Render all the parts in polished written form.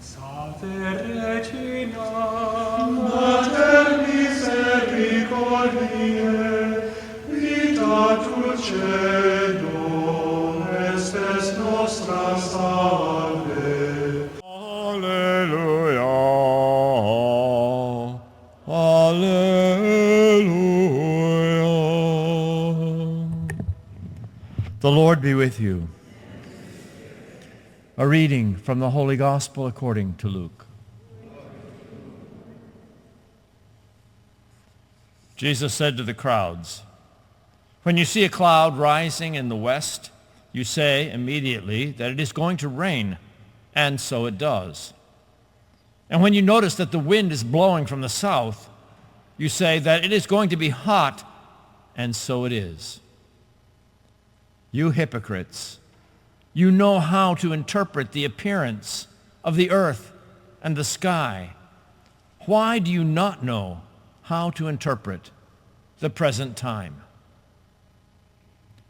Salve Regina, Mater misericordiae, vita dulcedo, estes nostra salve. Alleluia, Alleluia. The Lord be with you. A reading from the Holy Gospel according to Luke. Jesus said to the crowds, "When you see a cloud rising in the west, you say immediately that it is going to rain, and so it does. And when you notice that the wind is blowing from the south, you say that it is going to be hot, and so it is. You hypocrites! You know how to interpret the appearance of the earth and the sky. Why do you not know how to interpret the present time?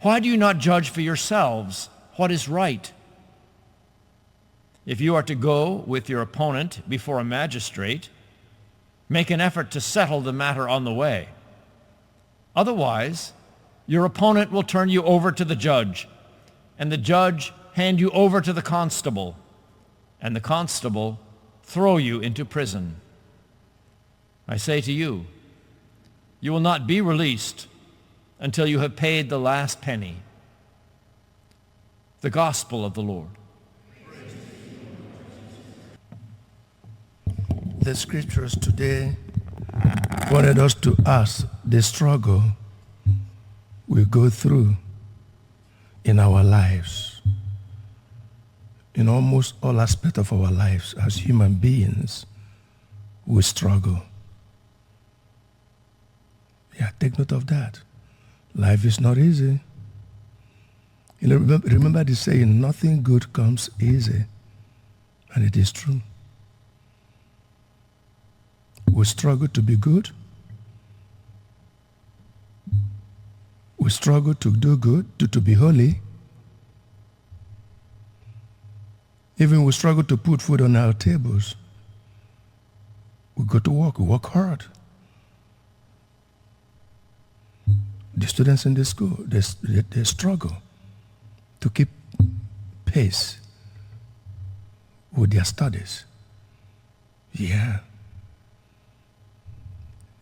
Why do you not judge for yourselves what is right? If you are to go with your opponent before a magistrate, make an effort to settle the matter on the way. Otherwise, your opponent will turn you over to the judge, and the judge hand you over to the constable, and the constable throw you into prison. I say to you, you will not be released until you have paid the last penny." The Gospel of the Lord. The scriptures today wanted us to ask the struggle we go through in our lives, in almost all aspects of our lives as human beings. We struggle. Yeah, take note of that. Life is not easy. You know, remember the saying, nothing good comes easy. And it is true. We struggle to be good. We struggle to do good, to be holy. Even we struggle to put food on our tables. We go to work, we work hard. The students in the school, they struggle to keep pace with their studies. Yeah.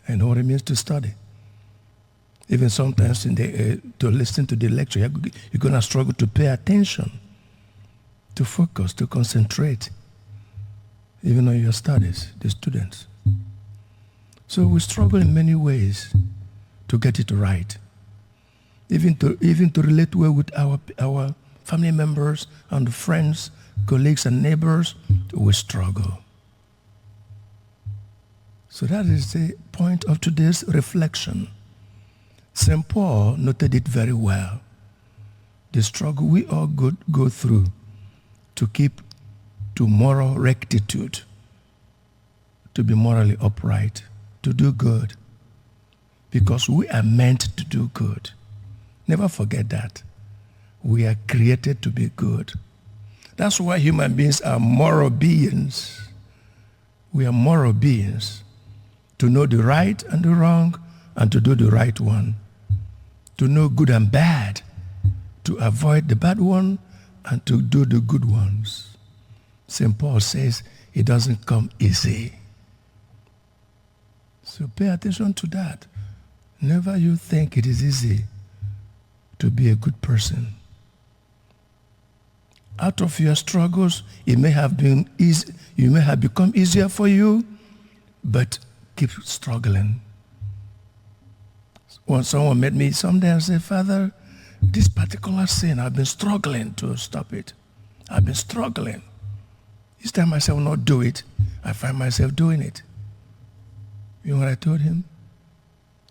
I know what it means to study. Even sometimes to listen to the lecture, you're going to struggle to pay attention, to focus, to concentrate, even on your studies, the students. So we struggle in many ways to get it right. Even to relate well with our family members and friends, colleagues and neighbors, we struggle. So that is the point of today's reflection. St. Paul noted it very well. The struggle we all go through to keep to moral rectitude, to be morally upright, to do good, because we are meant to do good. Never forget that. We are created to be good. That's why human beings are moral beings. We are moral beings, to know the right and the wrong and to do the right one, to know good and bad, to avoid the bad one and to do the good ones. St. Paul says it doesn't come easy. So pay attention to that. Never you think it is easy to be a good person. Out of your struggles, it may have been easy, you may have become easier for you, but keep struggling. When someone met me someday and said, "Father, this particular sin, I've been struggling to stop it. I've been struggling. Each time I say I will not do it, I find myself doing it." You know what I told him?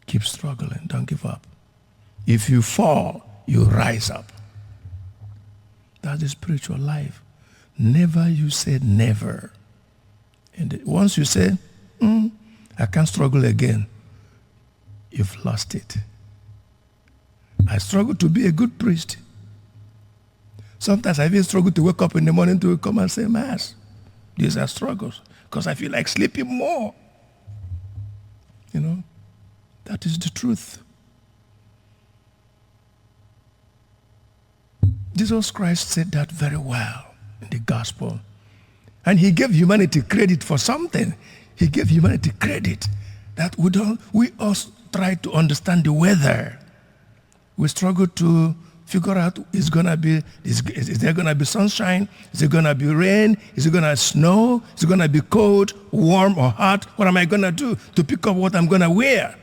Keep struggling, don't give up. If you fall, you rise up. That's the spiritual life. Never you say never. And once you say, I can't struggle again, you've lost it. I struggle to be a good priest. Sometimes I even struggle to wake up in the morning to come and say Mass. These are struggles because I feel like sleeping more. You know, that is the truth. Jesus Christ said that very well in the gospel. And he gave humanity credit for something. He gave humanity credit that we all try to understand the weather. We struggle to figure out is there going to be sunshine? Is it going to be rain? Is it going to snow? Is it going to be cold, warm, or hot? What am I going to do to pick up what I'm going to wear?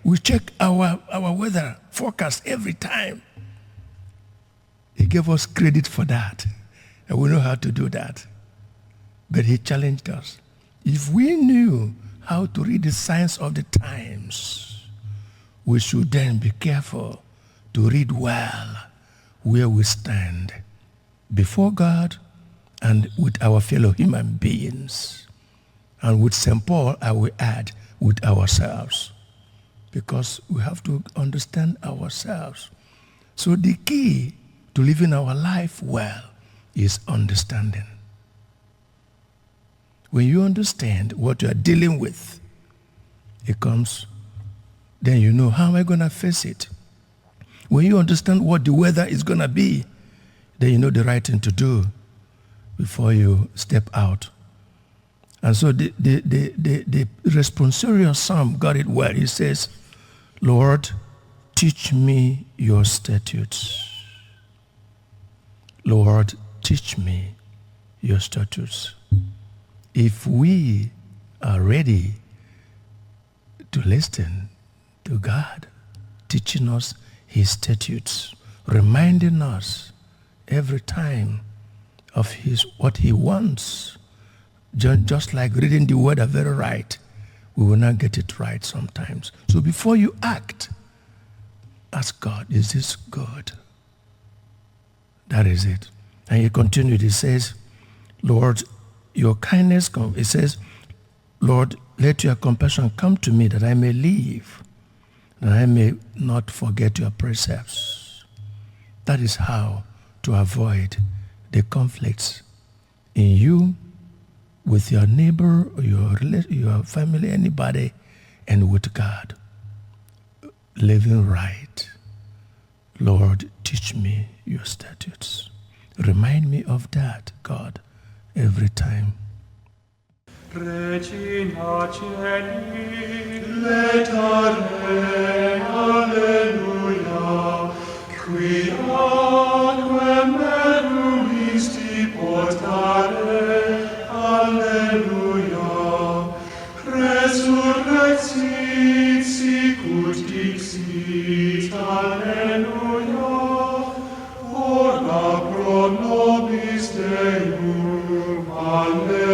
We check our weather forecast every time. He gave us credit for that, and we know how to do that. But he challenged us. If we knew how to read the signs of the times, we should then be careful to read well where we stand before God and with our fellow human beings. And with St. Paul, I will add, with ourselves. Because we have to understand ourselves. So the key to living our life well is understanding. When you understand what you are dealing with, then you know, how am I going to face it? When you understand what the weather is going to be, then you know the right thing to do before you step out. And so the responsorial psalm got it well. He says, Lord, teach me your statutes. Lord, teach me your statutes. If we are ready to listen to God, teaching us his statutes, reminding us every time of what he wants, just like reading the word are very right, we will not get it right sometimes. So before you act, ask God, is this good? That is it. And he continued, he says, Lord, your kindness, it says, Lord, let your compassion come to me that I may live, that I may not forget your precepts. That is how to avoid the conflicts in you, with your neighbor, your family, anybody, and with God. Living right. Lord, teach me your statutes. Remind me of that, God, every time. Regina Celi, letare, alleluia, qui aquae meruisti portare, alleluia, resurrexit sicut dixit, alleluia, ora pro nobis Deum, alleluia.